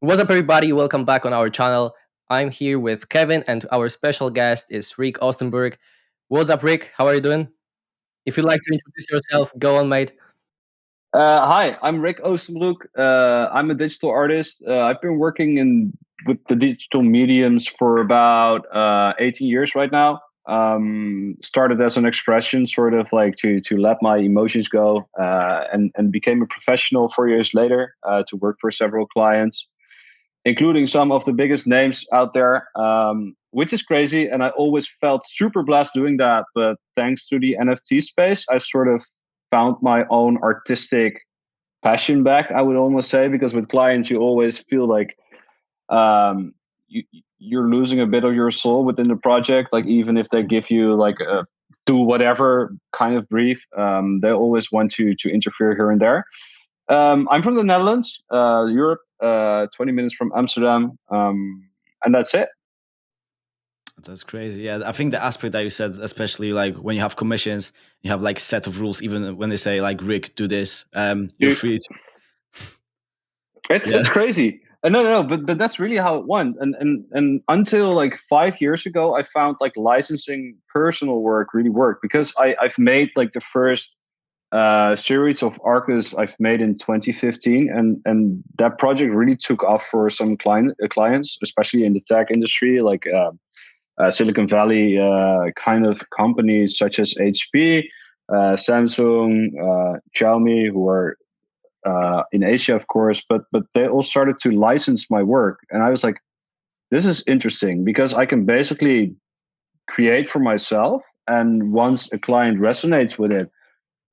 What's up, everybody? Welcome back on our channel. I'm here with Kevin, and our special guest is Rick Oostenbroek. What's up, Rick? How are you doing? If you'd like to introduce yourself, go on, mate. Hi, I'm Rick Oostenbroek. I'm a digital artist. I've been working with the digital mediums for about 18 years right now. Started as an expression, sort of like to let my emotions go, and became a professional 4 years later to work for several clients, including some of the biggest names out there, which is crazy. And I always felt super blessed doing that. But thanks to the NFT space, I sort of found my own artistic passion back, I would almost say, because with clients, you always feel like um, you, you're losing a bit of your soul within the project. Like, even if they give you like a do whatever kind of brief, they always want to interfere here and there. I'm from the Netherlands, Europe, 20 minutes from Amsterdam, and that's it. That's crazy. Yeah, I think the aspect that you said, especially like when you have commissions, you have like set of rules. Even when they say like Rick, do this, you're free. It's crazy. No, but that's really how it went. And until like 5 years ago, I found like licensing personal work really worked, because I've made like the first series of ARTYSTA I've made in 2015, and that project really took off for some clients, especially in the tech industry, like Silicon Valley kind of companies such as HP, Samsung, Xiaomi, who are in Asia, of course, but they all started to license my work, and I was like, this is interesting, because I can basically create for myself, and once a client resonates with it,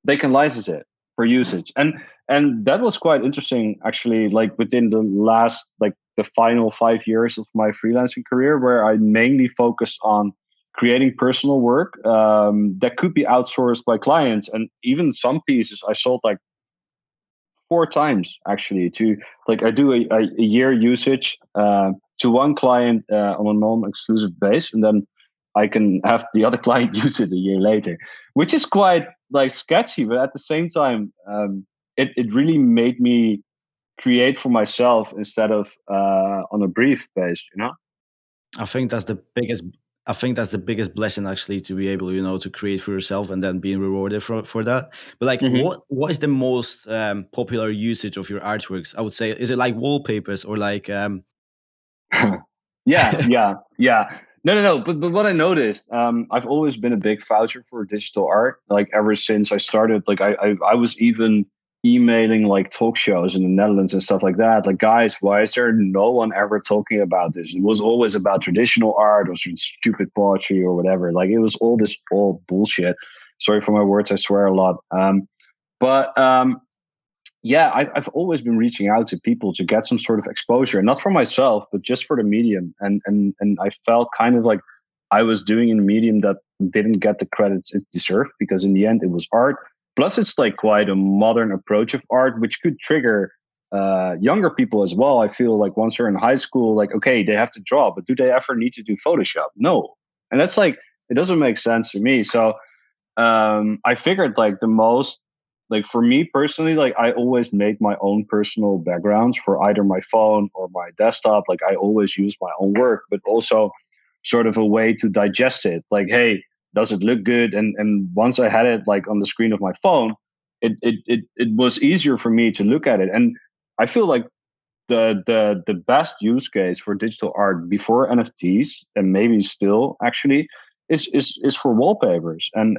they can license it for usage, and that was quite interesting, actually. Like within the last, like the final 5 years of my freelancing career, where I mainly focused on creating personal work that could be outsourced by clients, and even some pieces I sold like 4 times actually, to like I do a year usage to one client on a non-exclusive base, and then I can have the other client use it a year later, which is quite like sketchy, but at the same time, it really made me create for myself instead of on a brief base, you know. I think that's the biggest. I think that's the biggest blessing, actually, to be able, to create for yourself and then being rewarded for that. But like, what is the most popular usage of your artworks? I would say, is it like wallpapers or like? Yeah. No. But what I noticed, I've always been a big voucher for digital art. Like ever since I started, like I was even emailing like talk shows in the Netherlands and stuff like that. Like, guys, why is there no one ever talking about this? It was always about traditional art or some stupid poetry or whatever. Like, it was all this all bullshit. Sorry for my words. I swear a lot. But yeah, I've always been reaching out to people to get some sort of exposure, not for myself, but just for the medium. And I felt kind of like I was doing a medium that didn't get the credits it deserved, because in the end it was art. Plus, it's like quite a modern approach of art, which could trigger younger people as well. I feel like once they're in high school, like, okay, they have to draw, but do they ever need to do Photoshop? No. And that's like, it doesn't make sense to me. So I figured like the most, like for me personally, like I always made my own personal backgrounds for either my phone or my desktop. Like I always use my own work, but also sort of a way to digest it. Like, hey, does it look good? And once I had it like on the screen of my phone, it was easier for me to look at it. And I feel like the best use case for digital art before NFTs, and maybe still actually, is for wallpapers. And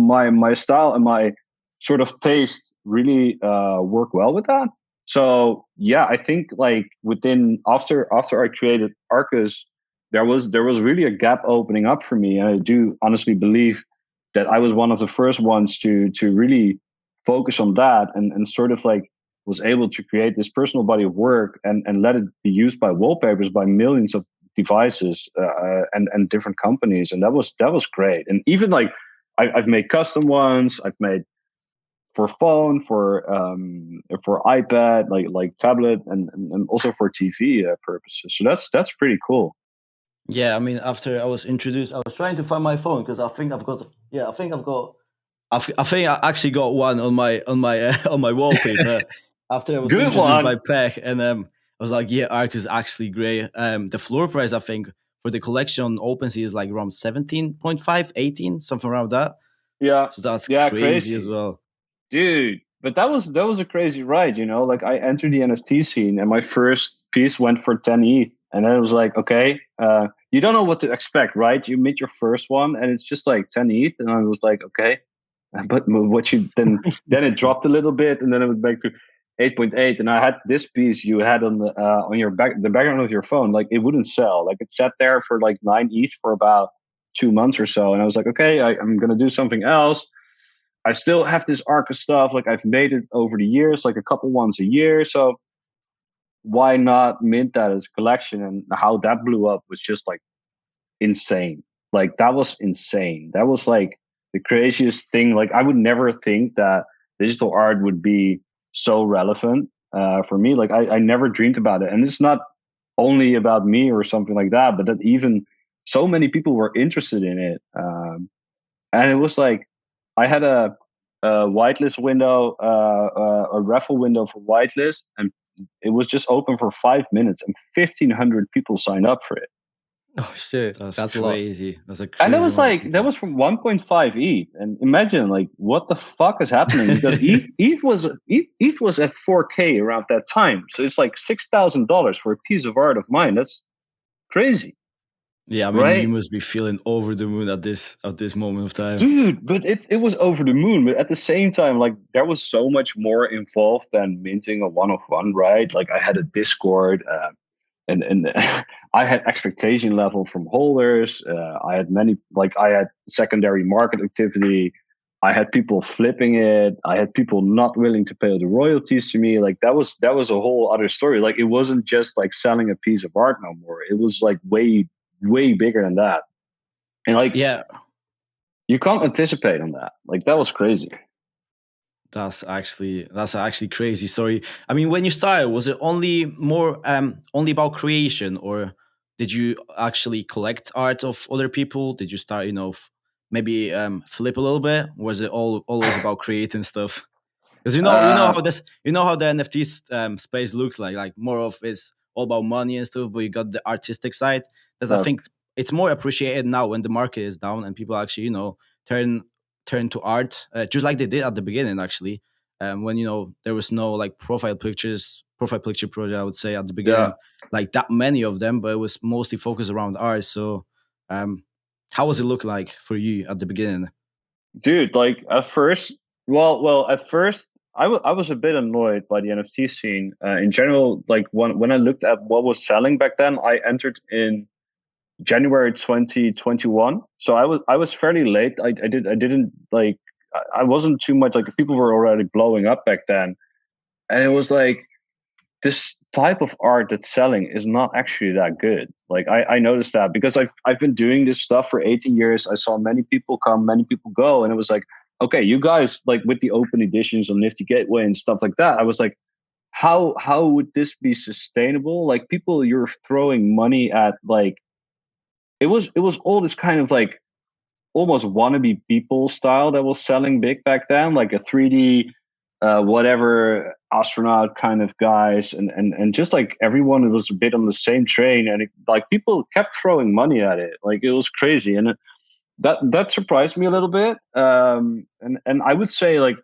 my style and my sort of taste really work well with that. So yeah, I think like within after I created Arcus, there was really a gap opening up for me, and I do honestly believe that I was one of the first ones to really focus on that, and sort of like was able to create this personal body of work, and let it be used by wallpapers by millions of devices and different companies, and that was great. And even like I've made custom ones, I've made for phone, for iPad, like tablet, and also for TV purposes. So that's pretty cool. Yeah, I mean, after I was introduced, I was trying to find my phone because I think I've got. Yeah, I think I actually got one on my on my wallpaper after I was Good introduced one. by Pech, and I was like, yeah, Arc is actually great. The floor price, I think, for the collection on OpenSea is like around 17.5, 18, something around that. Yeah, So that's yeah, crazy as crazy, well. dude. But that was a crazy ride, you know. Like I entered the NFT scene, and my first piece went for 10 ETH, and then it was like, okay, you don't know what to expect, right? You meet your first one, and it's just like 10 ETH, and I was like, okay, but what you then it dropped a little bit, and then it went back to 8.8, and I had this piece you had on your the background of your phone, like it wouldn't sell, like it sat there for like 9 ETH for about 2 months or so, and I was like, okay, I'm gonna do something else. I still have this arc of stuff, like I've made it over the years, like a couple ones a year, so why not mint that as a collection? And how that blew up was just like insane. Like that was insane. That was like the craziest thing. Like I would never think that digital art would be so relevant for me. Like I never dreamed about it. And it's not only about me or something like that, but that even so many people were interested in it. And it was like I had a whitelist window, a raffle window for whitelist, and it was just open for 5 minutes, and 1,500 people signed up for it. Oh shit, That's that's a lot. crazy. That's a And crazy that was amount of like that people. was from 1.5 ETH. And imagine like what the fuck is happening, because ETH was at 4K around that time. So it's like $6,000 for a piece of art of mine. That's crazy, Yeah, I mean, you right? must be feeling over the moon at this moment of time. Dude, but it was over the moon. But at the same time, like there was so much more involved than minting a one of one, right? Like I had a Discord, and I had expectation level from holders. I had I had secondary market activity. I had people flipping it. I had people not willing to pay the royalties to me. Like that was a whole other story. Like it wasn't just like selling a piece of art no more. It was like way bigger than that. And like Yeah, you can't anticipate on that. Like that was crazy. that's actually crazy story. I mean, when you started, was it only about creation, or did you actually collect art of other people? Did you start, maybe flip a little bit? Was it always about creating stuff? Because Uh, you know how the NFT space looks like more of it's all about money and stuff, but you got the artistic side. That's, I uh, think, it's more appreciated now when the market is down and people actually turn to art, just like they did at the beginning actually, when there was no like profile picture project, I would say, at the yeah, beginning, like that many of them, but it was mostly focused around art. So um how was it look like for you at the beginning? dude. Like at first, at first, I was a bit annoyed by the NFT scene in general. Like when I looked at what was selling back then, I entered in January 2021, so I was fairly late. I didn't like I wasn't too much, like people were already blowing up back then, and it was like this type of art that's selling is not actually that good. Like I noticed that because I've been doing this stuff for 18 years. I saw many people come, many people go, and it was like, okay, you guys, like with the open editions on Nifty Gateway and stuff like that. I was like, how would this be sustainable? Like people, you're throwing money at, like it was all this kind of like almost wannabe people style that was selling big back then, like a 3D whatever astronaut kind of guys, and just like everyone was a bit on the same train, and like people kept throwing money at it, like it was crazy, and that surprised me a little bit. And I would say like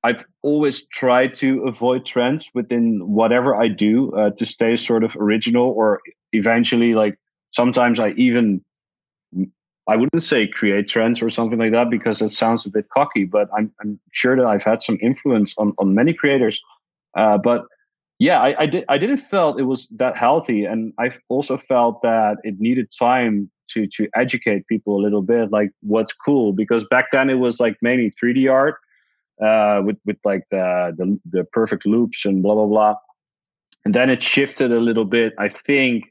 I've always tried to avoid trends within whatever I do, to stay sort of original, or eventually like sometimes I wouldn't say create trends or something like that, because it sounds a bit cocky, but I'm sure that I've had some influence on many creators. But yeah, I didn't felt it was that healthy, and I also felt that it needed time to educate people a little bit, like what's cool, because back then it was like mainly 3D art, with like the perfect loops and blah blah blah, and then it shifted a little bit, I think,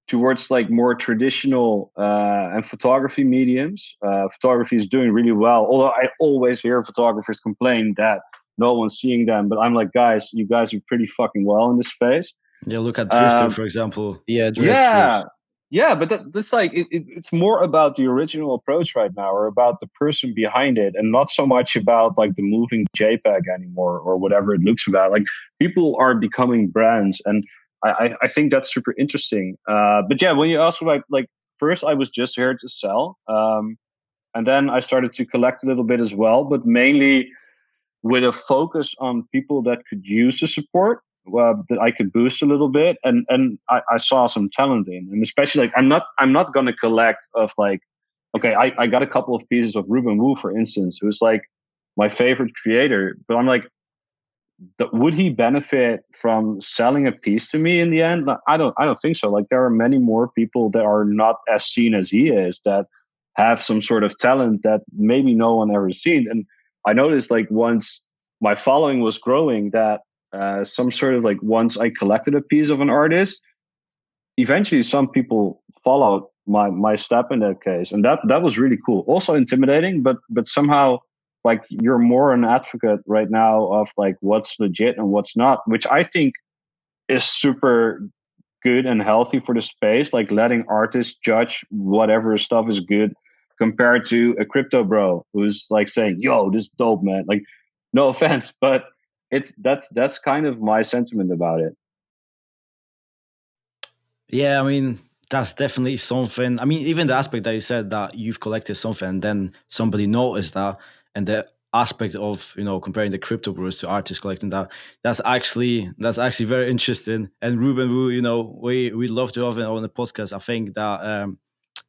towards like more traditional and photography mediums. Photography is doing really well, although I always hear photographers complain that no one's seeing them. But I'm like, guys, you guys are pretty fucking well in this space. Yeah, look at Drifter, Um, for example. Yeah, yeah, Drifters. yeah, but that's like it's more about the original approach right now, or about the person behind it, and not so much about like the moving JPEG anymore or whatever it looks about. Like people are becoming brands, and I think that's super interesting. But yeah, when you ask about like first, I was just here to sell, and then I started to collect a little bit as well, but mainly with a focus on people that could use the support, that I could boost a little bit, and I saw some talent in, and especially like I'm not gonna collect of like, okay, I got a couple of pieces of Ruben Wu, for instance, who's like my favorite creator, but I'm like, would he benefit from selling a piece to me in the end? Like, I don't think so. Like there are many more people that are not as seen as he is, that have some sort of talent that maybe no one ever seen. And I noticed like once my following was growing, that some sort of like once I collected a piece of an artist, eventually some people followed my step in that case, and that was really cool. Also intimidating, but somehow like you're more an advocate right now of like what's legit and what's not, which I think is super good and healthy for the space, like letting artists judge whatever stuff is good, compared to a crypto bro who's like saying, yo, this is dope, man. Like, no offense, but that's kind of my sentiment about it. Yeah, I mean, that's definitely something. I mean, even the aspect that you said that you've collected something and then somebody noticed that, and the aspect of, you know, comparing the crypto bros to artists collecting that, that's actually very interesting. And Ruben Wu, you know, we love to have him on the podcast. I think that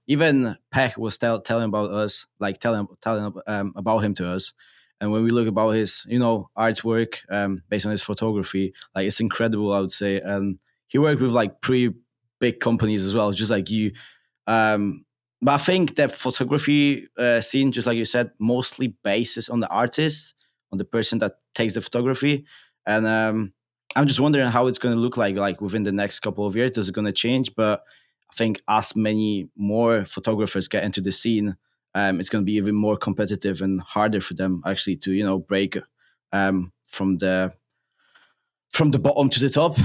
even Peck was telling about us, like telling about him to us. And when we look about his, you know, artwork based on his photography, like it's incredible, I would say. And he worked with like pretty big companies as well, just like you. But I think that photography scene, just like you said, mostly bases on the artist, on the person that takes the photography. And I'm just wondering how it's going to look like within the next couple of years. Is it going to change? But I think as many more photographers get into the scene, it's going to be even more competitive and harder for them actually to, you know, break from the bottom to the top.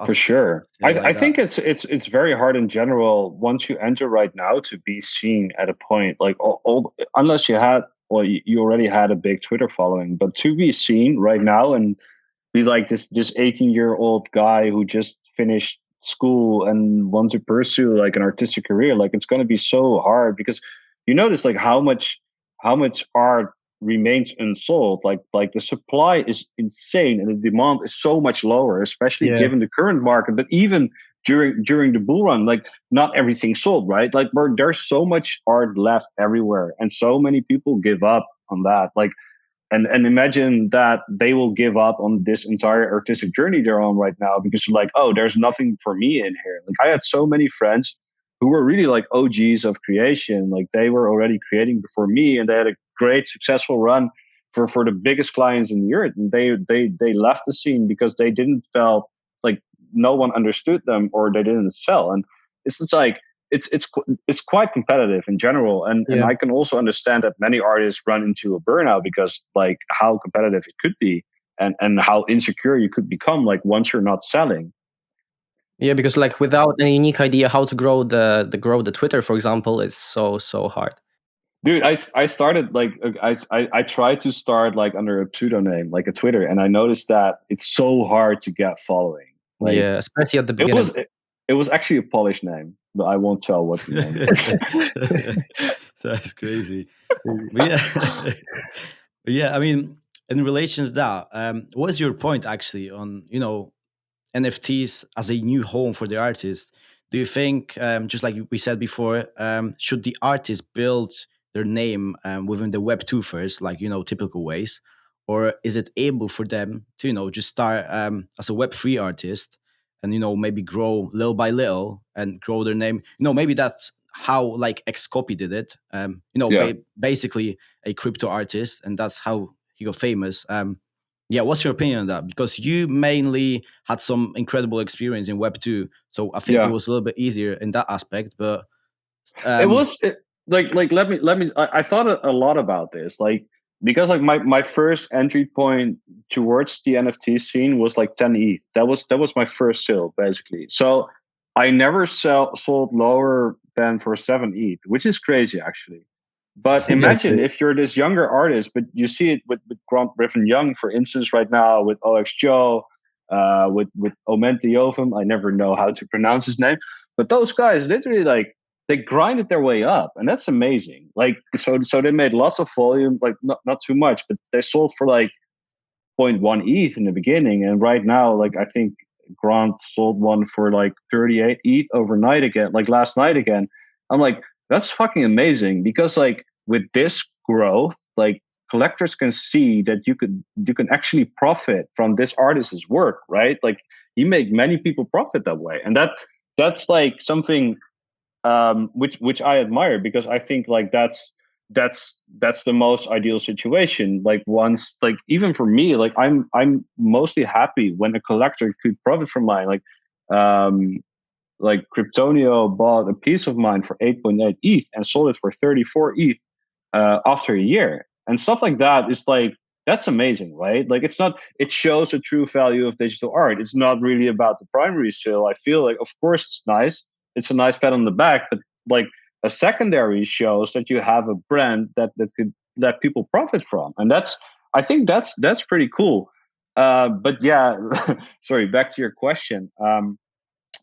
For sure. I like think it's very hard in general once you enter right now to be seen at a point like all unless you had, well, you already had a big Twitter following, but to be seen right now and be like this 18-year-old guy who just finished school and want to pursue like an artistic career, like it's going to be so hard, because you notice like how much art remains unsold. Like the supply is insane and the demand is so much lower, especially Yeah. given the current market. But even during the bull run, like not everything sold, right? Like there's so much art left everywhere, and so many people give up on that. Like, and imagine that they will give up on this entire artistic journey they're on right now because you're like, oh, there's nothing for me in here. Like I had so many friends who were really like OGs of creation. Like they were already creating before me, and they had a great successful run for the biggest clients in the earth. And they left the scene because they didn't felt like no one understood them, or they didn't sell. And it's just like it's quite competitive in general, and I can also understand that many artists run into a burnout because like how competitive it could be, and how insecure you could become like once you're not selling. Yeah, because like without a unique idea how to grow the Twitter, for example, is so hard. Dude, I started like I tried to start like under a pseudonym, like a Twitter, and I noticed that it's so hard to get following. Like Yeah, especially at the it beginning. it was actually a Polish name, but I won't tell what the name is. That's crazy. But yeah, but yeah. I mean, in relation to that, what is your point actually on, you know, NFTs as a new home for the artist? Do you think, just like we said before, should the artist build their name within the Web2 first, like, you know, typical ways, or is it able for them to, you know, just start as a Web3 artist and, you know, maybe grow little by little and grow their name? You know, maybe that's how like Xcopy did it. You know, Yeah. basically a crypto artist, and that's how he got famous. Yeah, what's your opinion on that? Because you mainly had some incredible experience in Web2, so I think it Yeah. was a little bit easier in that aspect. But It was like let me I thought a lot about this, like because like my first entry point towards the NFT scene was like 10 ETH. That was my first sale basically. So I never sold lower than for 7 ETH, which is crazy actually. But imagine if you're this younger artist, but you see it with Grant Griffin Young, for instance, right now with OXJO, with Omentioven. I never know how to pronounce his name, but those guys literally like they grinded their way up, and that's amazing. Like so they made lots of volume, like not too much, but they sold for like 0.1 ETH in the beginning, and right now, like I think Grant sold one for like 38 ETH overnight again, like last night again. I'm like, that's fucking amazing, because like with this growth, like collectors can see that you can actually profit from this artist's work, right? Like you make many people profit that way, and that's like something which I admire, because I think like that's the most ideal situation. Like once, like even for me, like I'm mostly happy when a collector could profit from mine. Like Kryptonio bought a piece of mine for 8.8 ETH and sold it for 34 ETH after a year, and stuff like that is like that's amazing, right? Like it shows the true value of digital art. It's not really about the primary sale. I feel like, of course, it's nice. It's a nice pat on the back, but like a secondary shows that you have a brand that people profit from, and I think that's pretty cool. But yeah, sorry. Back to your question.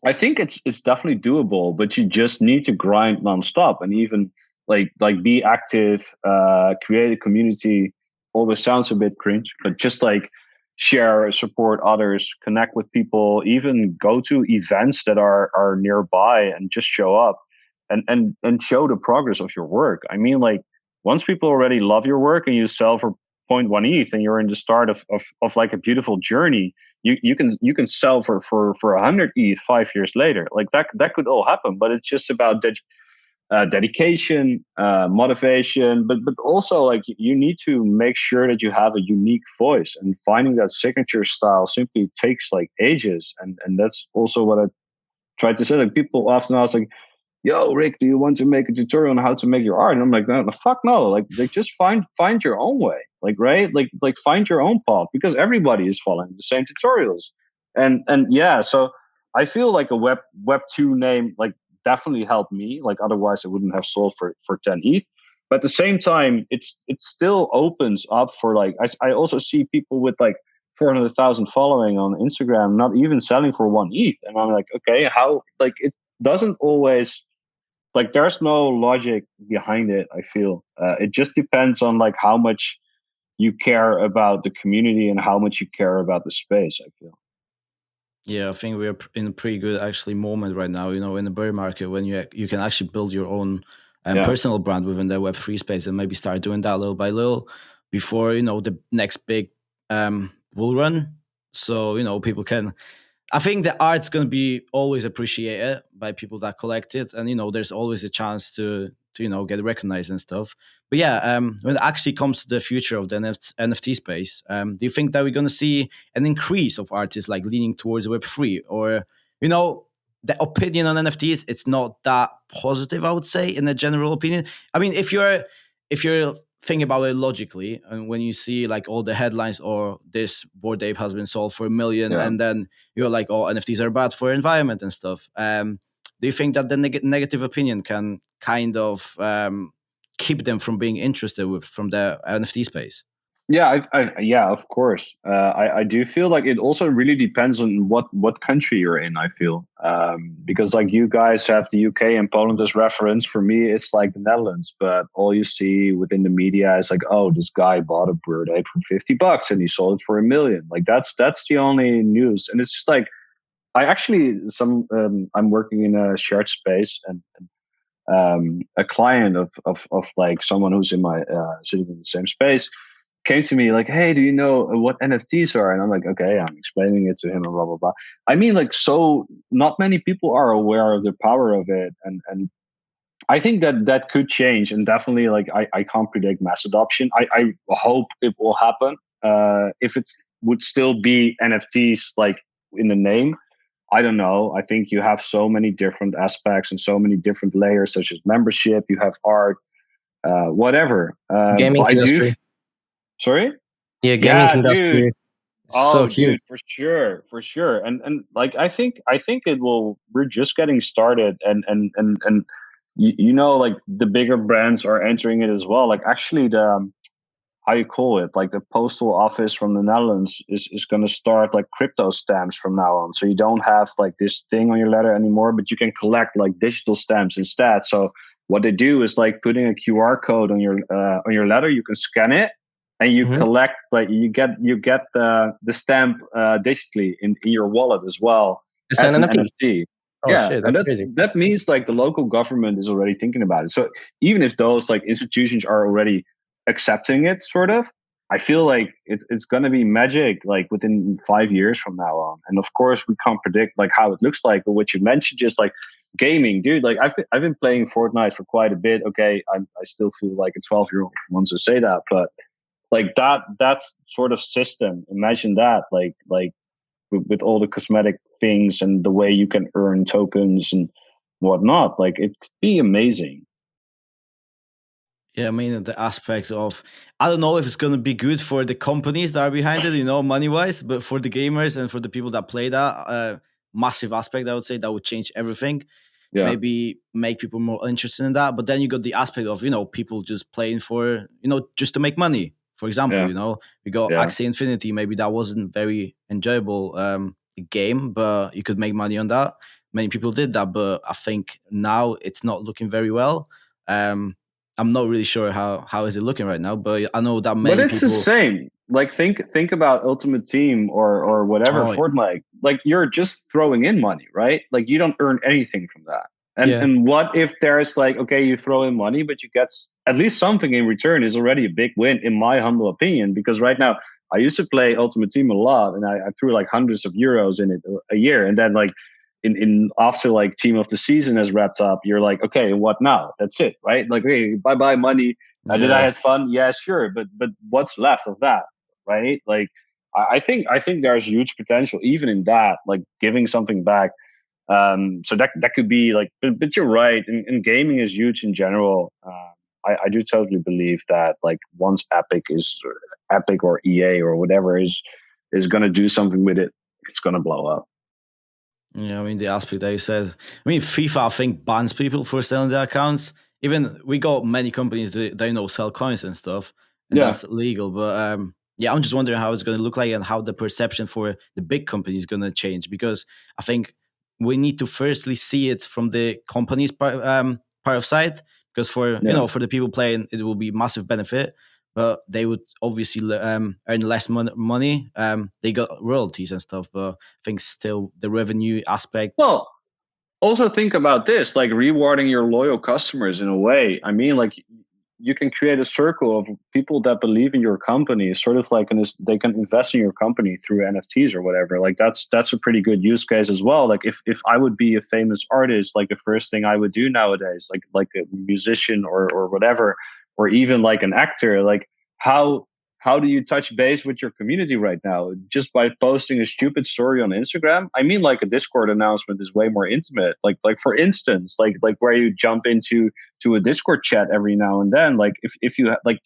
I think it's definitely doable, but you just need to grind nonstop, and even like be active, create a community. Always sounds a bit cringe, but just like share, support others, connect with people, even go to events that are nearby and just show up and show the progress of your work. I mean, like once people already love your work and you sell for 0.1 ETH and you're in the start of like a beautiful journey, you can sell for 100 ETH 5 years later. Like that could all happen, but it's just about dedication, motivation, but also like you need to make sure that you have a unique voice, and finding that signature style simply takes like ages. And that's also what I tried to say. Like people often ask like, yo, Rick, do you want to make a tutorial on how to make your art? And I'm like, no, fuck no. Like just find your own way. Like, right? Like find your own path, because everybody is following the same tutorials. And yeah, so I feel like a web 2 name like definitely helped me. Like otherwise I wouldn't have sold for 10 ETH. But at the same time, it still opens up for like I also see people with like 400,000 following on Instagram not even selling for 1 ETH. And I'm like, okay, how, like it doesn't always, like there's no logic behind it. I feel it just depends on like how much you care about the community and how much you care about the space, I feel. Yeah, I think we're in a pretty good actually moment right now, in the bear market, when you can actually build your own personal brand within the Web3 space, and maybe start doing that little by little before, the next big bull run. So, people can, I think the art's going to be always appreciated by people that collect it. And, there's always a chance to get recognized and stuff. But yeah, when it actually comes to the future of the NFT space, do you think that we're going to see an increase of artists like leaning towards Web3? Or, the opinion on NFTs, it's not that positive, I would say, in a general opinion. I mean, if you're thinking about it logically, and when you see like all the headlines, or this Bored Ape has been sold for $1 million, and then you're like, oh, NFTs are bad for environment and stuff. Do you think that the negative opinion can kind of keep them from being interested from the NFT space? Yeah, yeah, of course. I do feel like it also really depends on what country you're in. I feel because like you guys have the UK and Poland as reference. For me, it's like the Netherlands. But all you see within the media is like, oh, this guy bought a Bored Ape for $50 and he sold it for $1 million. Like that's the only news, and it's just like I actually I'm working in a shared space, and a client of like someone who's in my sitting in the same space came to me like, hey, do you know what NFTs are? And I'm like, okay, I'm explaining it to him and blah, blah, blah. I mean, like, so not many people are aware of the power of it. And I think that could change. And definitely, like, I can't predict mass adoption. I hope it will happen. If it would still be NFTs, like in the name, I don't know. I think you have so many different aspects and so many different layers, such as membership, you have art, whatever. Gaming industry. Sorry? Yeah, gaming industry. Dude. So huge. Dude, for sure. And like I think it will. We're just getting started, and like the bigger brands are entering it as well. Like actually, how you call it, like the postal office from the Netherlands is going to start like crypto stamps from now on. So you don't have like this thing on your letter anymore, but you can collect like digital stamps instead. So what they do is like putting a QR code on your letter. You can scan it, and you Hmm. collect, like you get the stamp digitally in your wallet as well It's an as an NFT. NFT. Oh Yeah, shit, and that's crazy. that means like the local government is already thinking about it. So even if those like institutions are already accepting it, sort of, I feel like it's gonna be magic like within 5 years from now on. And of course, we can't predict like how it looks like. But what you mentioned, just like gaming, dude, like I've been playing Fortnite for quite a bit. Okay, I still feel like a 12-year-old wants to say that, but like that's sort of system. Imagine that, like with all the cosmetic things and the way you can earn tokens and whatnot. Like it could be amazing. Yeah, I mean the aspects of, I don't know if it's gonna be good for the companies that are behind it, money wise, but for the gamers and for the people that play that, massive aspect, I would say that would change everything. Yeah, Maybe make people more interested in that. But then you got the aspect of people just playing for just to make money. For example, yeah, we got yeah. Axie Infinity. Maybe that wasn't very enjoyable game, but you could make money on that. Many people did that, but I think now it's not looking very well. Um, I'm not really sure how is it looking right now, but I know that But many it's the people. same. Like think about Ultimate Team or whatever Oh Fortnite. Like you're just throwing in money, right? Like you don't earn anything from that. And Yeah. and what if there's like, okay, you throw in money, but you get at least something in return, is already a big win in my humble opinion. Because right now I used to play Ultimate Team a lot, and I threw like hundreds of euros in it a year, and then like in after like team of the season has wrapped up, you're like, okay, what now? That's it, right? Like, hey, bye bye money. Did I yeah. had fun? Yeah, sure. But what's left of that, right? Like, I think there's huge potential even in that, like giving something back. So that could be like, but you're right. And gaming is huge in general. I do totally believe that like once Epic or EA or whatever is gonna do something with it, it's gonna blow up. Yeah, I mean the aspect that you said. I mean FIFA, I think bans people for selling their accounts. Even we got many companies that sell coins and stuff, and Yeah, that's legal. But yeah, I'm just wondering how it's going to look like and how the perception for the big companies is going to change, because I think we need to firstly see it from the company's part of side. Because for yeah. for the people playing, it will be massive benefit, but they would obviously earn less money. They got royalties and stuff, but I think still the revenue aspect. Well, also think about this, like rewarding your loyal customers in a way. I mean, like you can create a circle of people that believe in your company, sort of like they can invest in your company through NFTs or whatever. Like that's a pretty good use case as well. Like if I would be a famous artist, like the first thing I would do nowadays, like a musician or whatever, or even like an actor, like how how do you touch base with your community right now? Just by posting a stupid story on Instagram? I mean, like a Discord announcement is way more intimate. Like for instance, like where you jump into a Discord chat every now and then. Like if you like,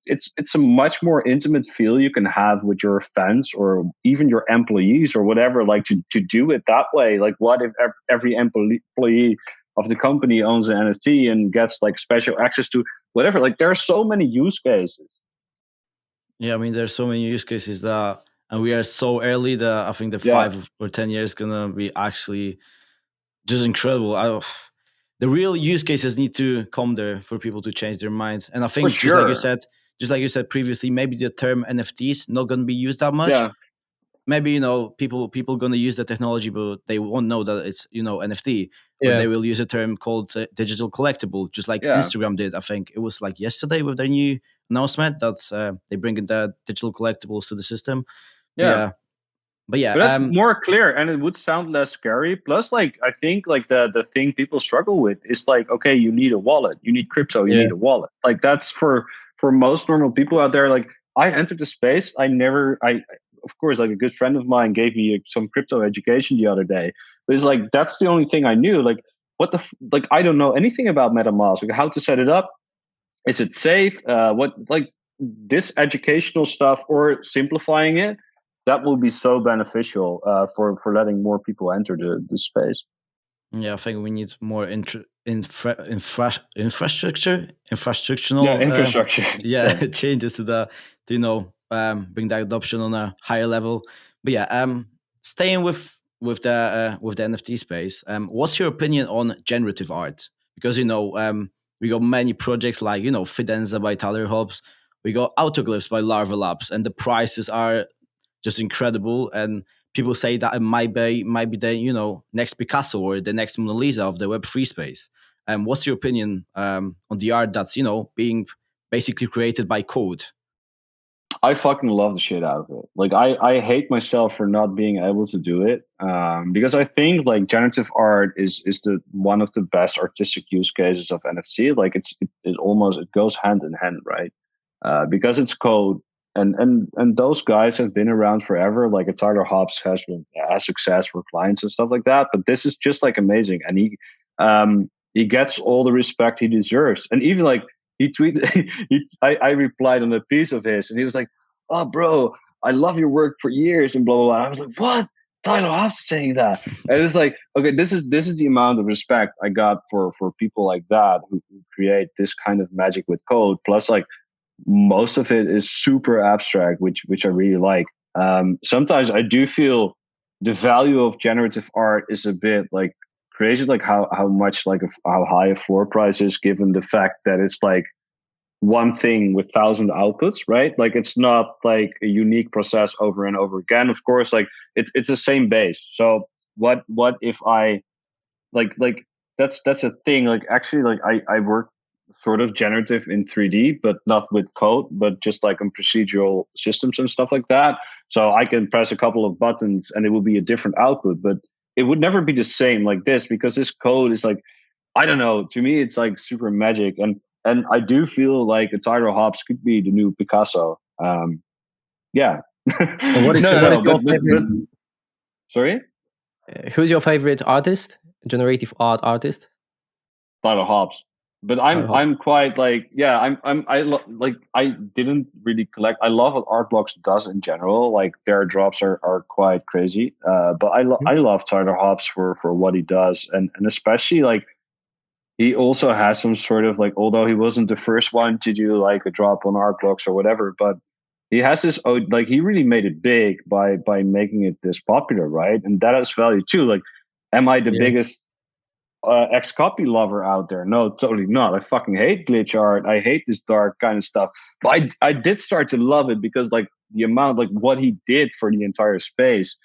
it's a much more intimate feel you can have with your fans or even your employees or whatever. Like to do it that way. Like what if every employee of the company owns an NFT and gets like special access to whatever? Like there are so many use cases. Yeah, I mean, there's so many use cases that, and we are so early that I think the Yeah, 5 or 10 years gonna be actually just incredible. The real use cases need to come there for people to change their minds. And I for think sure. just like you said previously, maybe the term NFTs not gonna be used that much. Yeah, Maybe people gonna use the technology, but they won't know that it's NFT. But Yeah. they will use a term called digital collectible, just like yeah, Instagram did. I think it was like yesterday with their new announcement that they bring in the digital collectibles to the system. But yeah. yeah, But that's more clear, and it would sound less scary. Plus, like I think like the thing people struggle with is like, okay, you need a wallet, you need crypto, you Yeah. need a wallet. Like that's for most normal people out there. Like I entered the space, I of course, like a good friend of mine gave me some crypto education the other day. But it's like that's the only thing I knew. Like like I don't know anything about MetaMask, like how to set it up. Is it safe? What like this educational stuff or simplifying it? That will be so beneficial for letting more people enter the space. yeah, I think we need more infrastructural infrastructure. changes to bring that adoption on a higher level. But yeah, staying with the NFT space, what's your opinion on generative art? Because we got many projects like Fidenza by Tyler Hobbs, we got Autoglyphs by Larva Labs, and the prices are just incredible. And people say that it might be the next Picasso or the next Mona Lisa of the Web3 space. What's your opinion on the art that's being basically created by code? I fucking love the shit out of it. Like I hate myself for not being able to do it, because I think like generative art is the one of the best artistic use cases of NFT. Like it goes hand in hand, right? Because it's code, and those guys have been around forever. Like a Tyler Hobbs has success for clients and stuff like that. But this is just like amazing, and he gets all the respect he deserves. And even like he tweeted, I replied on a piece of his, and he was like, "Oh, bro, I love your work for years," and blah blah blah. And I was like, "What? Tyler Hobbs saying that?" And it's like, okay, this is the amount of respect I got for people like that who create this kind of magic with code. Plus, like most of it is super abstract, which I really like. Sometimes I do feel the value of generative art is a bit like crazy, like how much like how high a floor price is, given the fact that it's like one thing with 1,000 outputs, right? Like it's not like a unique process over and over again. Of course, like it's the same base. So what if I like that's a thing. Like actually, like I work sort of generative in 3D, but not with code, but just like on procedural systems and stuff like that. So I can press a couple of buttons and it will be a different output, but it would never be the same like this, because this code is like, I don't know, to me it's like super magic. And I do feel like a Tyler Hobbs could be the new Picasso. Yeah. What is your favorite? Sorry? Who's your favorite artist? Generative art artist? Tyler Hobbs. But I'm quite like, yeah, I didn't really collect. I love what Art Blocks does in general. Like their drops are quite crazy. But I love Tyler Hobbs for what he does, and especially like he also has some sort of like, although he wasn't the first one to do like a drop on Art Blocks or whatever, but he has this like he really made it big by making it this popular, right? And that has value too. Like, am I the biggest X-copy lover out there? No, totally not. I fucking hate glitch art. I hate this dark kind of stuff. But I did start to love it because like the amount, like what he did for the entire space.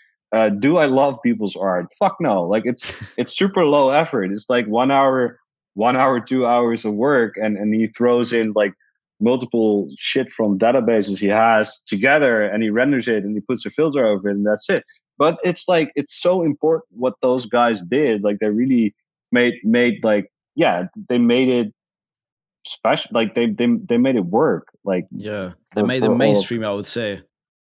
Do I love people's art? Fuck no. Like it's super low effort. It's like 1 hour, 2 hours of work, and he throws in like multiple shit from databases he has together, and he renders it and he puts a filter over it, and that's it. But it's like it's so important what those guys did. Like they really made like, yeah, they made it special. Like they made it work. Like they made it mainstream, I would say.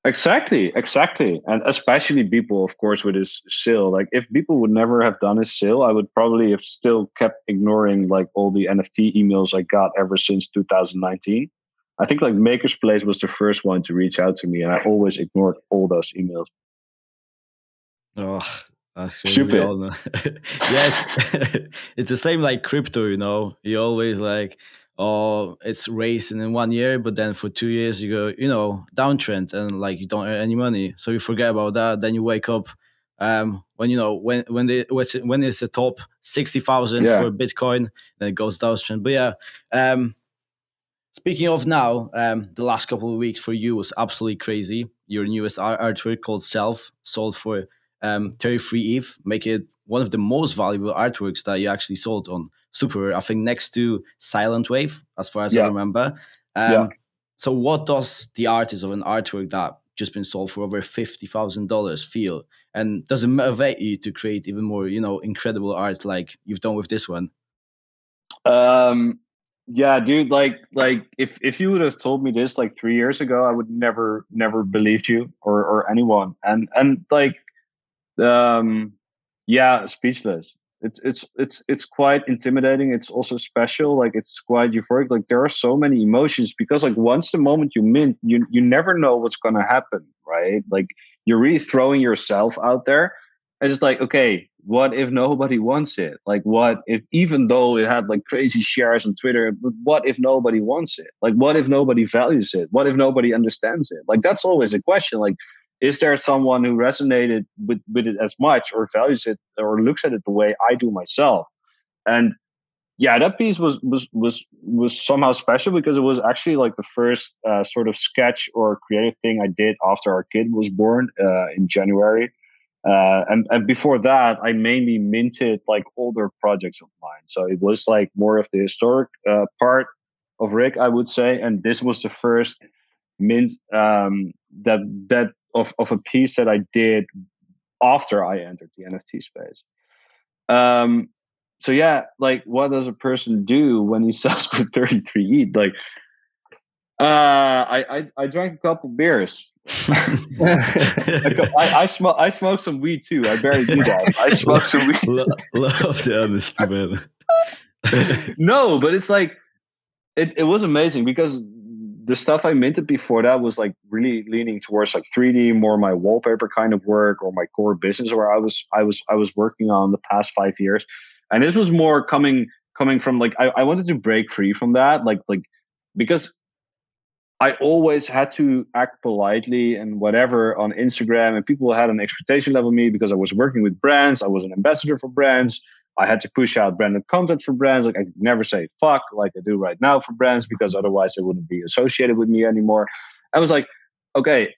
Exactly. And especially people, of course, with his sale. Like if people would never have done his sale, I would probably have still kept ignoring like all the NFT emails I got ever since 2019. I think like Maker's Place was the first one to reach out to me, and I always ignored all those emails. Oh, that's crazy. We all know. Yeah, it's the same like crypto, You always like, oh, it's racing in 1 year, but then for 2 years you go, downtrend, and like you don't earn any money. So you forget about that. Then you wake up when it's the top 60,000 for Bitcoin, then it goes downtrend. But yeah, speaking of now, the last couple of weeks for you was absolutely crazy. Your newest artwork called Self sold for 33 ETH, make it one of the most valuable artworks that you actually sold on Super. I think next to Silent Wave, as far as I remember. So what does the artist of an artwork that just been sold for over $50,000 feel? And does it motivate you to create even more, incredible art like you've done with this one? Yeah, dude, like if you would have told me this like 3 years ago, I would never believed you or anyone. And like yeah, speechless. It's quite intimidating. It's also special. Like it's quite euphoric. Like there are so many emotions because like once the moment you mint, you never know what's gonna happen, right? Like you're really throwing yourself out there. it's just like, okay, what if nobody wants it? Like, what if, even though it had like crazy shares on Twitter, but what if nobody wants it? Like, what if nobody values it? What if nobody understands it? Like, that's always a question. Like, is there someone who resonated with it as much, or values it, or looks at it the way I do myself? And yeah, that piece was somehow special because it was actually like the first sort of sketch or creative thing I did after our kid was born in January. And before that, I mainly minted like older projects of mine. So it was like more of the historic part of Rick, I would say. And this was the first mint that of a piece that I did after I entered the NFT space. So yeah, like, what does a person do when he sells for 33 ETH? Like, I drank a couple beers. I smoke some weed too. I barely do that. I smoke some weed. Love the honesty, man. No, but it's like it was amazing because the stuff I minted before that was like really leaning towards like 3D, more my wallpaper kind of work, or my core business where I was working on the past 5 years. And this was more coming from like I wanted to break free from that, like because I always had to act politely and whatever on Instagram, and people had an expectation level of me because I was working with brands. I was an ambassador for brands. I had to push out branded content for brands. Like, I could never say fuck like I do right now for brands, because otherwise they wouldn't be associated with me anymore. I was like, okay.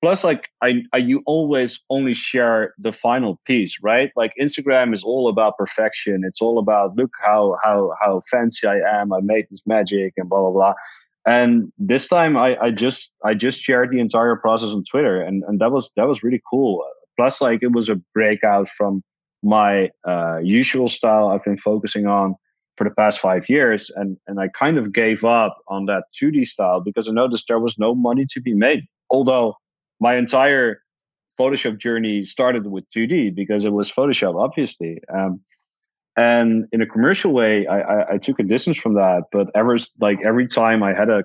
Plus, like, you always only share the final piece, right? Like, Instagram is all about perfection. It's all about, look how fancy I am. I made this magic and blah blah blah. And this time I just shared the entire process on Twitter, and that was really cool. Plus, like, it was a breakout from my usual style I've been focusing on for the past 5 years, and I kind of gave up on that 2D style because I noticed there was no money to be made. Although my entire Photoshop journey started with 2D because it was Photoshop, obviously. And in a commercial way, I took a distance from that. But every time I had a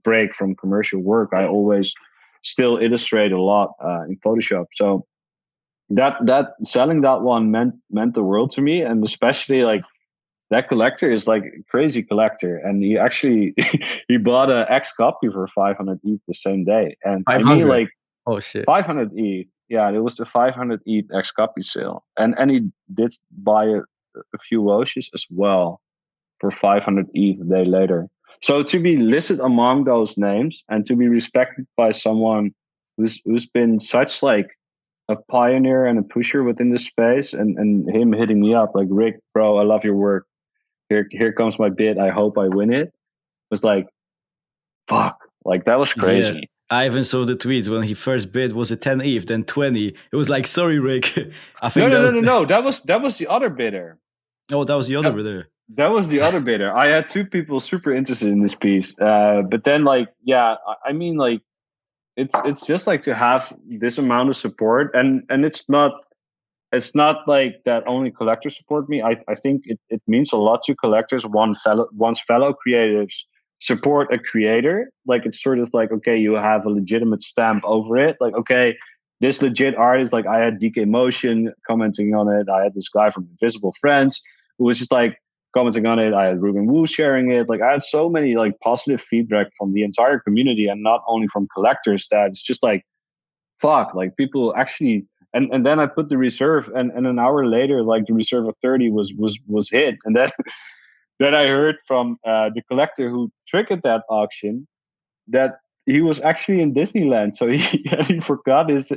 break from commercial work, I always still illustrate a lot in Photoshop. So that selling that one meant the world to me, and especially like that collector is like a crazy collector, and he actually he bought an X copy for 500 ETH the same day. And I mean, 500. like, Oh shit. 500 ETH. Yeah, it was the 500 ETH X copy sale, and he did buy a few Woshes as well for 500 ETH a day later. So to be listed among those names and to be respected by someone who's been such like a pioneer and a pusher within this space, and him hitting me up like, Rick, bro, I love your work. Here comes my bid. I hope I win it. Was like, fuck, like, that was crazy. Yeah. I even saw the tweets when he first bid. Was it 10 ETH, then 20? It was like, sorry, Rick. I think No. That was the other bidder. Oh, that was the other bidder. That was the other bidder. I had two people super interested in this piece, but then, like, yeah, I mean, like, it's just like to have this amount of support, and it's not like that only collectors support me. I think it means a lot to collectors. Once fellow creatives support a creator, like, it's sort of like, okay, you have a legitimate stamp over it. Like, okay, this legit artist. Like, I had DK Motion commenting on it. I had this guy from Invisible Friends who was just like commenting on it. I had Ruben Wu sharing it. Like, I had so many like positive feedback from the entire community, and not only from collectors, that it's just like, fuck, like, people actually. And then I put the reserve, and an hour later, like, the reserve of 30 was hit. And then then I heard from the collector who triggered that auction that he was actually in Disneyland, so he forgot his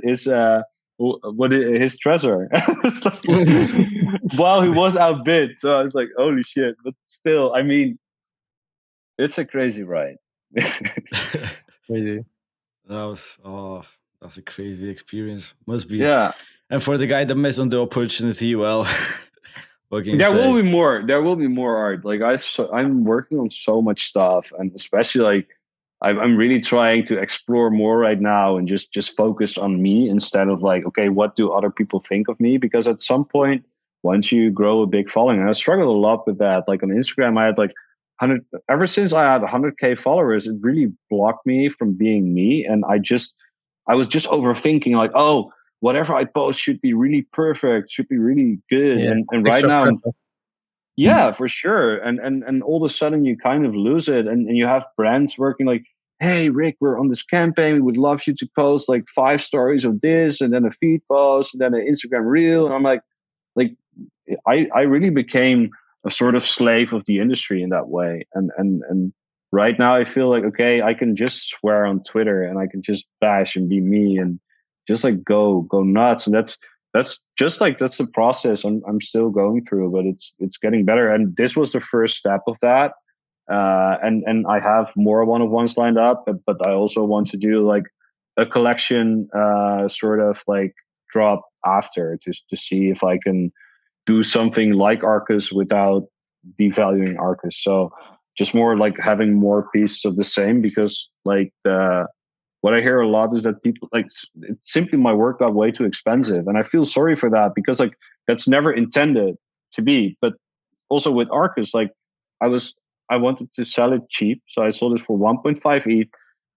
treasure while he was outbid. So I was like, holy shit! But still, I mean, it's a crazy ride. Crazy. That's a crazy experience. Must be. Yeah. And for the guy that missed on the opportunity, well, what can you There say? will be more. There will be more art. Like, I'm working on so much stuff, and especially like I'm really trying to explore more right now, and just focus on me instead of like, okay, what do other people think of me? Because at some point, once you grow a big following, and I struggled a lot with that. Like, on Instagram, I had like 100. Ever since I had 100K followers, it really blocked me from being me, and I was just overthinking. Like, oh, whatever I post should be really perfect, should be really good. Yeah, And right extra now, pressure. yeah, for sure. And all of a sudden you kind of lose it, and you have brands working like, hey Rick, we're on this campaign. We would love you to post like 5 stories of this, and then a feed post, and then an Instagram reel. And I'm like I really became a sort of slave of the industry in that way. And right now I feel like, okay, I can just swear on Twitter, and I can just bash and be me, and just like go nuts. And that's just like, that's the process I'm still going through, but it's getting better. And this was the first step of that. And I have more one-on-ones lined up, but I also want to do like a collection, sort of like drop after, to see if I can do something like Arcus without devaluing Arcus. So just more like having more pieces of the same, because like what I hear a lot is that people like, it's simply my work got way too expensive, and I feel sorry for that, because like that's never intended to be. But also with Arcus, like I wanted to sell it cheap, so I sold it for 1.5 ETH.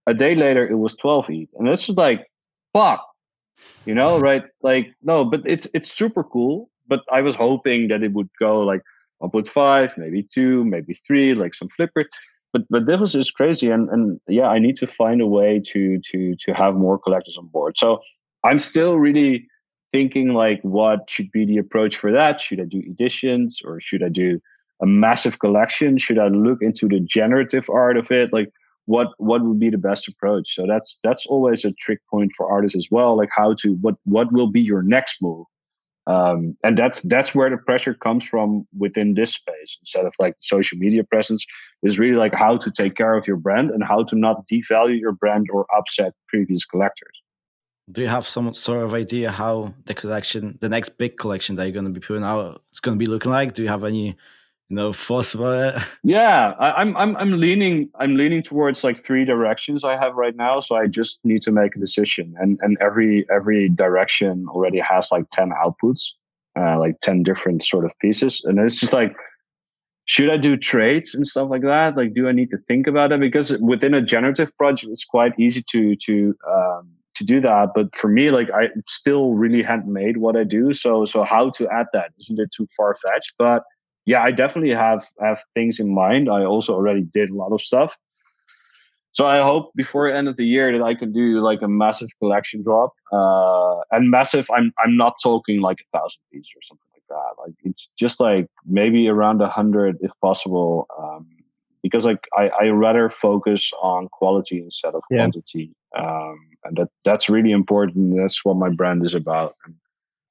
A day later, it was 12 ETH, and it's just like, fuck, right? Like, no, but it's super cool. But I was hoping that it would go like 1.5, maybe 2, maybe 3, like some flipper. But this was just crazy, and yeah, I need to find a way to have more collectors on board. So I'm still really thinking like, what should be the approach for that? Should I do editions, or should I do a massive collection? Should I look into the generative art of it? Like, what would be the best approach? So that's always a trick point for artists as well. Like, what will be your next move? And that's where the pressure comes from within this space. Instead of like social media presence, is really like how to take care of your brand and how to not devalue your brand or upset previous collectors. Do you have some sort of idea how the next big collection that you're going to be putting out, is going to be looking like? Do you have any, thoughts about it? Yeah, I'm leaning towards like 3 directions I have right now. So I just need to make a decision, and every direction already has like 10 outputs, like 10 different sort of pieces, and it's just like, should I do trades and stuff like that? Like, do I need to think about it? Because within a generative project, it's quite easy to do that. But for me, like, I still really hadn't made what I do. So how to add that? Isn't it too far fetched? But yeah, I definitely have things in mind. I also already did a lot of stuff. So I hope before the end of the year that I can do like a massive collection drop. And massive, I'm not talking like 1,000 pieces or something like that. Like, it's just like maybe around 100 if possible. Because like I rather focus on quality instead of quantity. And that's really important. That's what my brand is about. And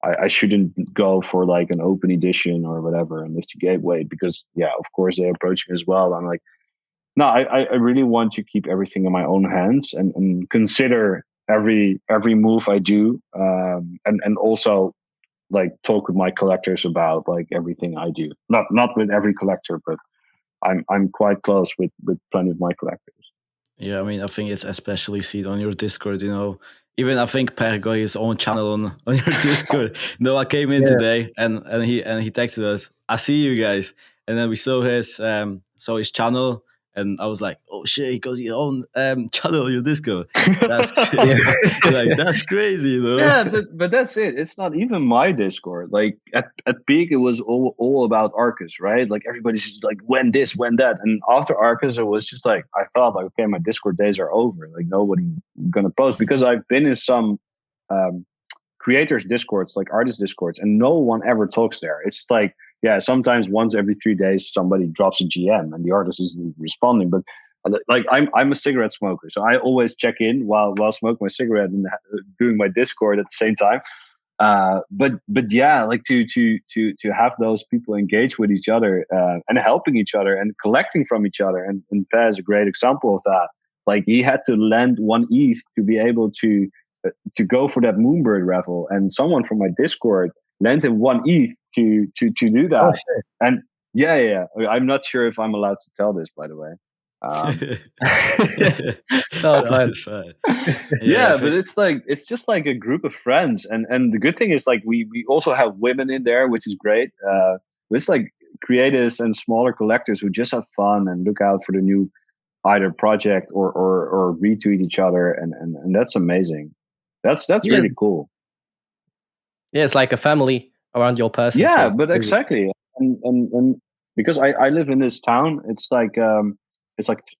I shouldn't go for like an open edition or whatever and lift the gateway, because yeah, of course they approach me as well. I'm like, no, I really want to keep everything in my own hands, and consider every move I do, and also like talk with my collectors about like everything I do. Not with every collector, but I'm quite close with plenty of my collectors. Yeah, I mean, I think it's especially seen on your Discord, Even I think Per got his own channel on your Discord. I came in today and he texted us, I see you guys. And then we saw his channel, and I was like, oh shit, he got his own channel on your Discord. That's crazy. Like, that's crazy, Yeah, but that's it. It's not even my Discord. Like at peak, it was all about Arcus, right? Like everybody's just like, when this, when that. And after Arcus, it was just like, I thought like, okay, my Discord days are over. Like nobody gonna post, because I've been in some creators Discords, like artist Discords, and no one ever talks there. It's like, yeah, sometimes once every 3 days somebody drops a GM and the artist isn't responding. But like I'm a cigarette smoker, so I always check in while smoking my cigarette and doing my Discord at the same time. But yeah, like to have those people engage with each other, and helping each other and collecting from each other. And Per is a great example of that. Like, he had to lend 1 ETH to be able to go for that Moonbird raffle, and someone from my Discord lent him 1 ETH to do that. Oh, and yeah, I'm not sure if I'm allowed to tell this, by the way. No, it's fine. Yeah, but it's just like a group of friends, and the good thing is like we also have women in there, which is great. It's like creators and smaller collectors who just have fun and look out for the new either project or retweet each other, and that's amazing. That's Yeah. really cool. Yeah, it's like a family around your person. So Yeah, it's but crazy. exactly, and because I live in this town, it's like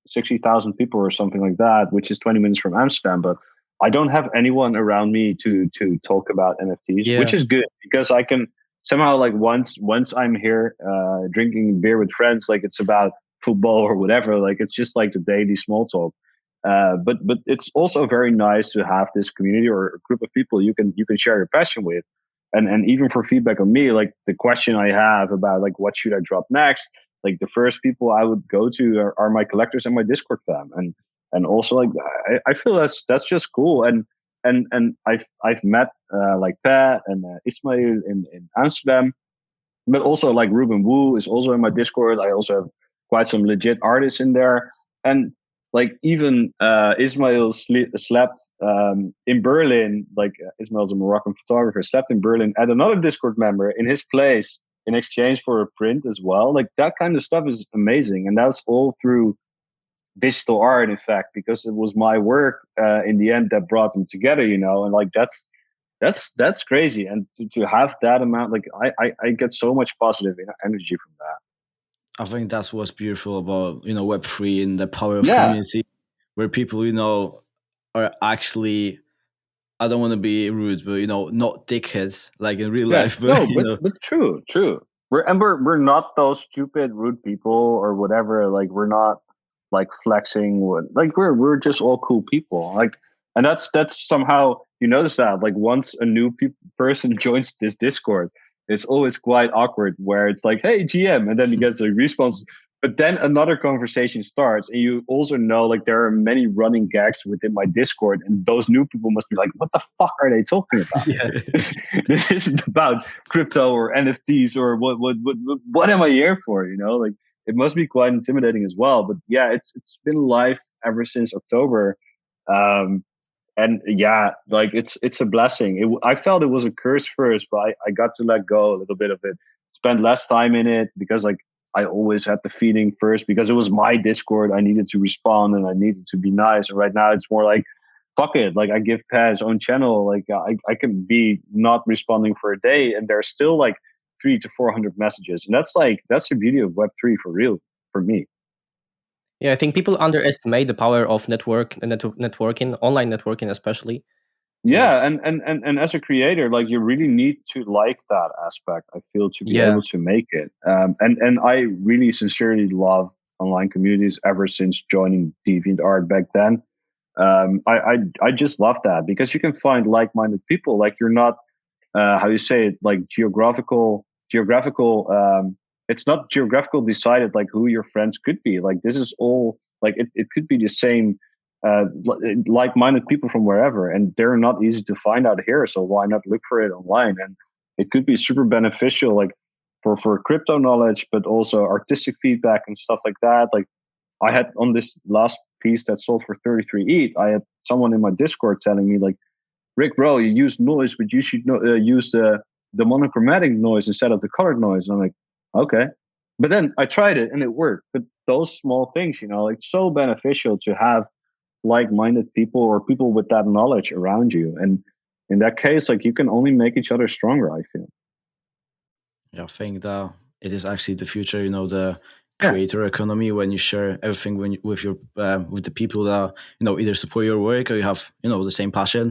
60,000 people or something like that, which is 20 minutes from Amsterdam. But I don't have anyone around me to talk about NFTs, which Yeah. is good because I can somehow like once I'm here drinking beer with friends, like it's about football or whatever, like it's just like the daily small talk. But it's also very nice to have this community or a group of people you can share your passion with, and even for feedback on me, like the question I have about like what should I drop next, like the first people I would go to are my collectors and my Discord fam, and also like I feel that's just cool, and I've met like Pat and Ismail in Amsterdam, but also like Ruben Wu is also in my Discord. I also have quite some legit artists in there, and like even Ismail slept in Berlin. Like Ismail's a Moroccan photographer, slept in Berlin at another Discord member in his place in exchange for a print as well. Like that kind of stuff is amazing, and that's all through digital art, in fact, because it was my work in the end that brought them together. And like that's crazy, and to have that amount, like I get so much positive energy from that. I think that's what's beautiful about Web3 and the power of Yeah, community, where people are actually, I don't want to be rude, but not dickheads like in real yeah, life, but no, but true. We're not those stupid rude people or whatever. Like we're not like flexing. Like we're just all cool people. Like, and that's somehow you notice that like once a new person joins this Discord, it's always quite awkward where it's like, hey GM, and then he gets a response. But then another conversation starts, and you also know like there are many running gags within my Discord, and those new people must be like, what the fuck are they talking about? Yeah. This isn't about crypto or NFTs or what am I here for? Like it must be quite intimidating as well. But yeah, it's been live ever since October, um, and yeah, like it's a blessing. I felt it was a curse first, but I got to let go a little bit of it, spend less time in it because like I always had the feeling first because it was my Discord. I needed to respond and I needed to be nice. And right now it's more like fuck it. Like I give Pat his own channel. Like I can be not responding for a day and there's still like 300 to 400 messages. And that's the beauty of Web3 for real for me. Yeah, I think people underestimate the power of networking, online networking especially. Yes. Yeah, and as a creator, like you really need to like that aspect, I feel, to be Yeah. able to make it. And I really sincerely love online communities ever since joining DeviantArt back then. I just love that because you can find like-minded people. Like you're not how you say it, like geographical. It's not geographical decided like who your friends could be. Like this is all like it could be the same like-minded people from wherever, and they're not easy to find out here. So why not look for it online? And it could be super beneficial, like for crypto knowledge, but also artistic feedback and stuff like that. Like I had on this last piece that sold for 33 ETH, I had someone in my Discord telling me like, Rick, bro, you use noise, but you should use the monochromatic noise instead of the colored noise. And I'm like, okay. But then I tried it and it worked. But those small things, like so beneficial to have like-minded people or people with that knowledge around you. And in that case, like you can only make each other stronger, I feel. Yeah, I think that it is actually the future. The Yeah. creator economy, when you share everything with your with the people that either support your work or you have the same passion.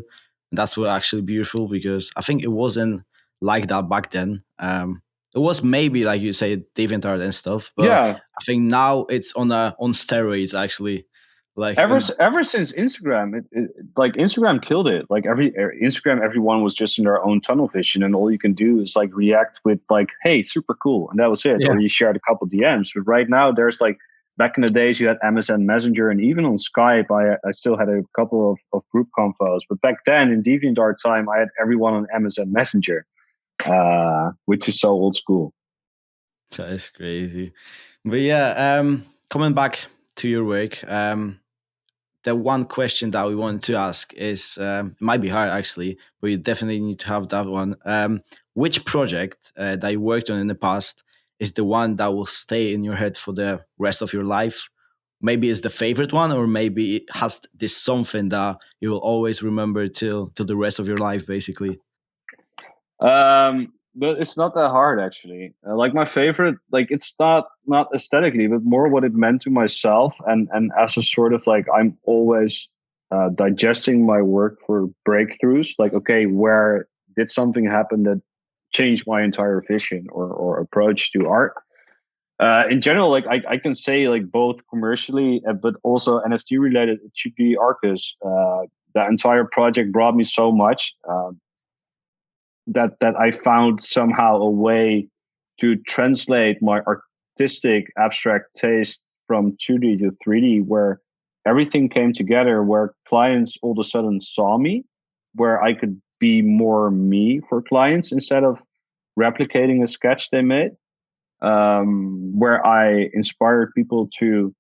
And that's what actually beautiful, because I think it wasn't like that back then. It was maybe like you say DeviantArt and stuff, but Yeah. I think now it's on steroids actually. Like Ever since Instagram, like Instagram killed it. Like Instagram, everyone was just in their own tunnel vision, and all you can do is like react with like, "Hey, super cool," and that was it. Yeah. Or you shared a couple DMs. But right now, there's like back in the days, you had MSN Messenger, and even on Skype, I still had a couple of group convos. But back then, in DeviantArt time, I had everyone on MSN Messenger, which is so old school. that is crazy. But yeah, coming back to your work, the one question that we wanted to ask is, it might be hard actually, but you definitely need to have that one. Which project that you worked on in the past is the one that will stay in your head for the rest of your life? Maybe it's the favorite one, or maybe it has this something that you will always remember till the rest of your life, basically. But it's not that hard actually. Like my favorite, like it's not aesthetically, but more what it meant to myself, and as a sort of like I'm always digesting my work for breakthroughs. Like, okay, where did something happen that changed my entire vision or approach to art? In general, like I can say like both commercially, but also NFT related, it should be Arcus. The entire project brought me so much. That I found somehow a way to translate my artistic abstract taste from 2D to 3D, where everything came together, where clients all of a sudden saw me, where I could be more me for clients instead of replicating a sketch they made, where I inspired people to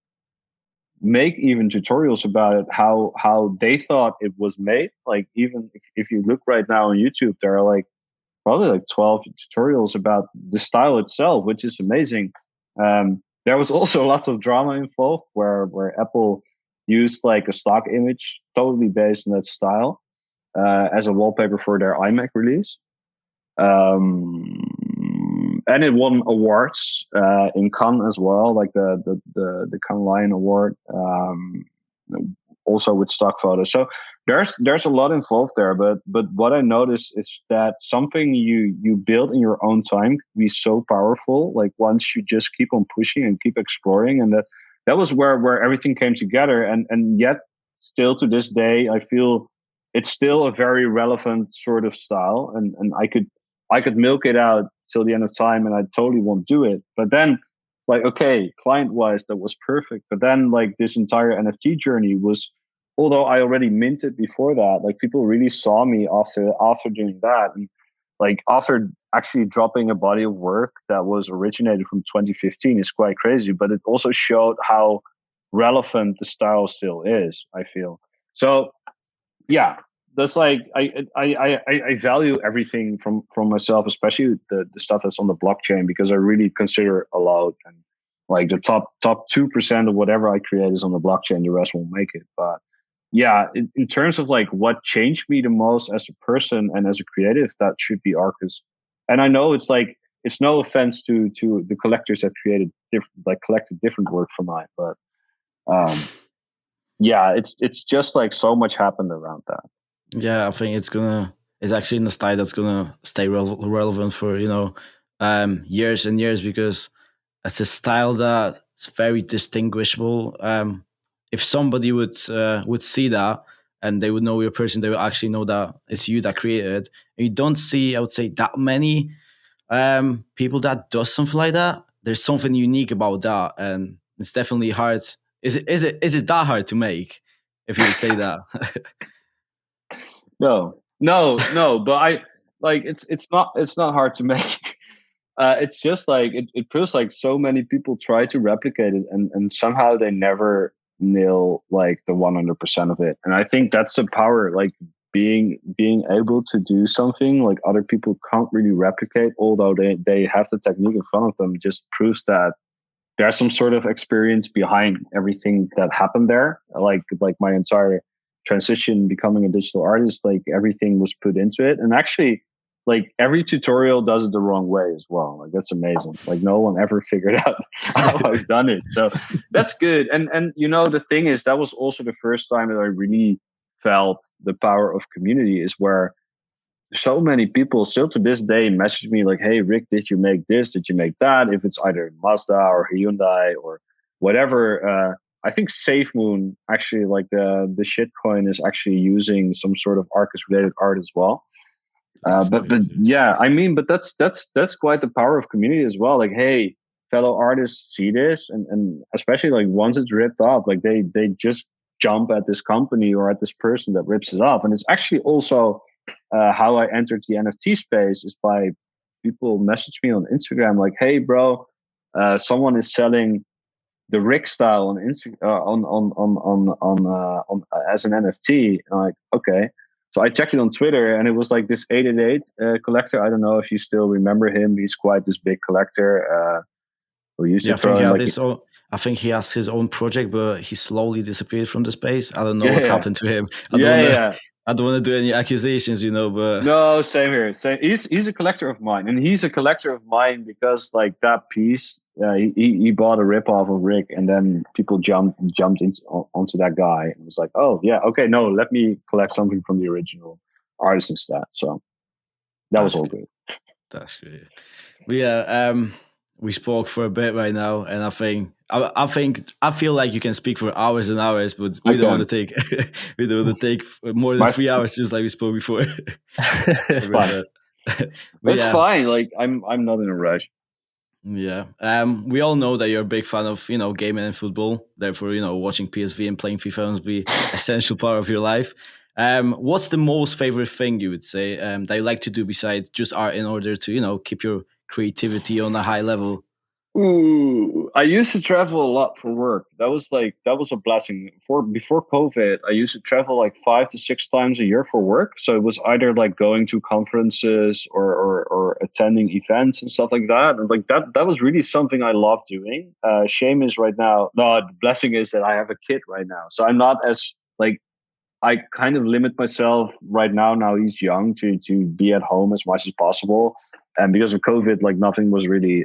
make even tutorials about it, how they thought it was made. Like even if you look right now on YouTube, there are like probably like 12 tutorials about the style itself, which is amazing. There was also lots of drama involved where Apple used like a stock image totally based on that style as a wallpaper for their iMac release. And it won awards in Cannes as well, like the Cannes Lion Award, also with stock photos. So there's a lot involved there, but what I noticed is that something you build in your own time can be so powerful. Like once you just keep on pushing and keep exploring, and that was where everything came together. And yet still to this day, I feel it's still a very relevant sort of style, and I could milk it out till the end of time, and I totally won't do it. But then, like, okay, client wise, that was perfect. But then, like, this entire NFT journey was, although I already minted before that, like, people really saw me after doing that, and like after actually dropping a body of work that was originated from 2015 is quite crazy. But it also showed how relevant the style still is, I feel. So yeah, that's like I value everything from myself, especially the stuff that's on the blockchain, because I really consider it allowed, and like the top 2% of whatever I create is on the blockchain, the rest won't make it. But yeah, in terms of like what changed me the most as a person and as a creative, that should be Arcus. And I know it's like, it's no offense to the collectors that created collected different work from mine, but yeah, it's just like so much happened around that. Yeah, I think it's actually in a style that's gonna stay relevant for years and years, because it's a style that's very distinguishable. If somebody would see that and they would know your person, they would actually know that it's you that created it. And you don't see, I would say, that many people that does something like that. There's something unique about that, and it's definitely hard. Is it that hard to make? If you would say that. No, but I like it's not hard to make. It's just like it feels like so many people try to replicate it, and somehow they never nail like the 100% of it. And I think that's the power, like being able to do something like other people can't really replicate, although they have the technique in front of them, just proves that there's some sort of experience behind everything that happened there. Like my entire transition becoming a digital artist, like everything was put into it. And actually, like every tutorial does it the wrong way as well. Like that's amazing. Like no one ever figured out how I've done it. So that's good. And the thing is, that was also the first time that I really felt the power of community, is where so many people still to this day message me like, hey Rick, did you make this, did you make that? If it's either Mazda or Hyundai or whatever. I think SafeMoon, actually, like the shitcoin, is actually using some sort of Arcus related art as well. But yeah, I mean, but that's quite the power of community as well. Like, hey, fellow artists see this, and especially like once it's ripped off, like they just jump at this company or at this person that rips it off. And it's actually also how I entered the NFT space, is by people message me on Instagram like, hey bro, someone is selling the Rick style on Instagram on as an NFT. And I'm like, okay. So I checked it on Twitter, and it was like this 888 collector. I don't know if you still remember him. He's quite this big collector who used to throw I think he has his own project, but he slowly disappeared from the space. I don't know what's happened to him. Yeah. I don't want to do any accusations, but No, same here. Same. He's a collector of mine, and he's a collector of mine because like that piece, he bought a ripoff of Rick, and then people jumped onto that guy and was like, oh yeah, okay, no, let me collect something from the original artist instead. So that was all good. That's great. But yeah, we spoke for a bit right now, and I feel like you can speak for hours and hours, but we don't want to take more than 3 hours, just like we spoke before. It's fine. Like I'm not in a rush. Yeah. We all know that you're a big fan of gaming and football. Therefore, watching PSV and playing FIFA must be essential part of your life. What's the most favorite thing you would say that you like to do besides just art in order to keep your creativity on a high level? Ooh, I used to travel a lot for work. That was a blessing. Before COVID, I used to travel like 5 to 6 times a year for work. So it was either like going to conferences or attending events and stuff like that. And like that was really something I loved doing. Shame is right now. No, the blessing is that I have a kid right now. So I'm not as like, I kind of limit myself right now. Now he's young to be at home as much as possible. And because of COVID, like nothing was really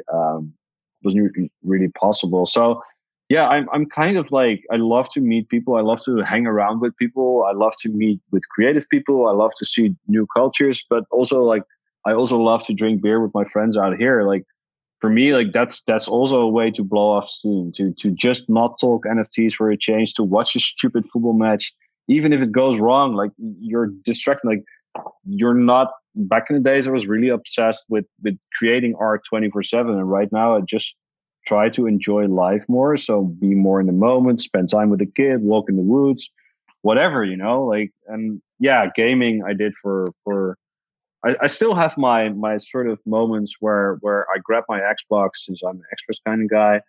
wasn't really possible. So yeah, I'm kind of like, I love to meet people. I love to hang around with people. I love to meet with creative people. I love to see new cultures, but also like, I also love to drink beer with my friends out here. Like for me, like that's also a way to blow off steam, to just not talk NFTs for a change, to watch a stupid football match, even if it goes wrong, like you're distracted. Like you're not, back in the days I was really obsessed with creating art 24/7, and right now I just try to enjoy life more. So be more in the moment, spend time with the kid, walk in the woods, whatever, like. And yeah, gaming I did for I still have my sort of moments where I grab my Xbox, since I'm an Xbox kind of guy,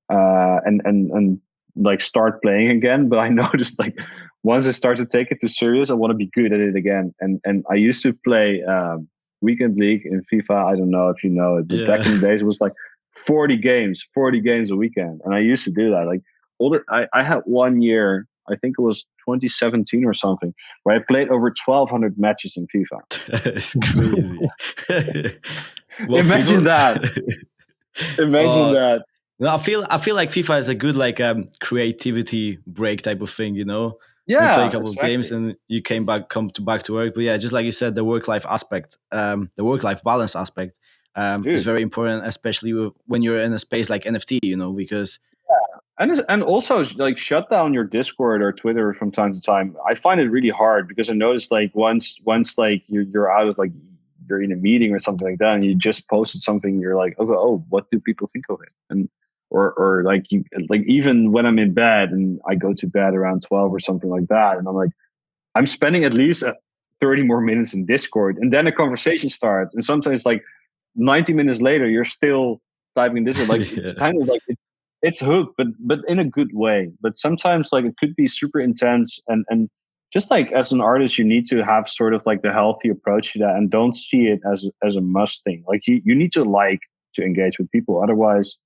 and like start playing again. But I noticed like once I start to take it too serious, I want to be good at it again. And I used to play weekend league in FIFA. I don't know if you know it, but back in the days it was like 40 games a weekend, and I used to do that. Like I had 1 year, I think it was 2017 or something, where I played over 1,200 matches in FIFA. That's crazy. Imagine that. Imagine that. No, I feel like FIFA is a good like creativity break type of thing, Yeah, you play a couple of games and you come back to work. But yeah, just like you said, the work-life aspect, the work-life balance aspect is very important, especially when you're in a space like NFT, because and also like shut down your Discord or Twitter from time to time. I find it really hard because I noticed like once like you're out of like, you're in a meeting or something like that, and you just posted something, you're like, oh, what do people think of it? And or like you, like even when I'm in bed and I go to bed around 12 or something like that, and I'm like, I'm spending at least 30 more minutes in Discord, and then a conversation starts, and sometimes like 90 minutes later you're still typing Discord. Like it's kind of like it's hooked, but in a good way. But sometimes like it could be super intense, and just like as an artist, you need to have sort of like the healthy approach to that, and don't see it as a must thing. Like you need to like to engage with people. Otherwise,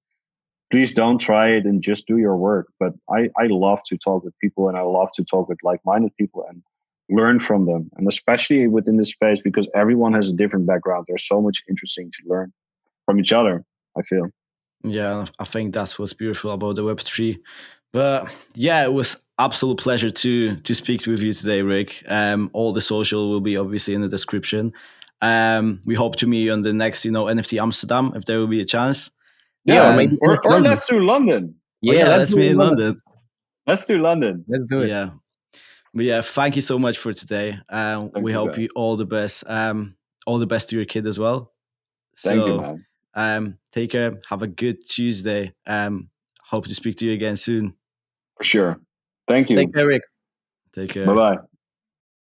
please don't try it and just do your work. But I love to talk with people, and I love to talk with like-minded people and learn from them. And especially within this space, because everyone has a different background. There's so much interesting to learn from each other, I feel. Yeah, I think that's what's beautiful about the Web3. But yeah, it was absolute pleasure to speak with you today, Rick. All the social will be obviously in the description. We hope to meet you on the next, NFT Amsterdam, if there will be a chance. Yeah, or maybe or let's do London. Yeah, let's meet in London. Let's do London. Let's do it. Yeah. But yeah, thank you so much for today. We hope you all the best. All the best to your kid as well. Thank you, man. Take care. Have a good Tuesday. Hope to speak to you again soon. For sure. Thank you. Take care, Rick. Take care. Bye-bye.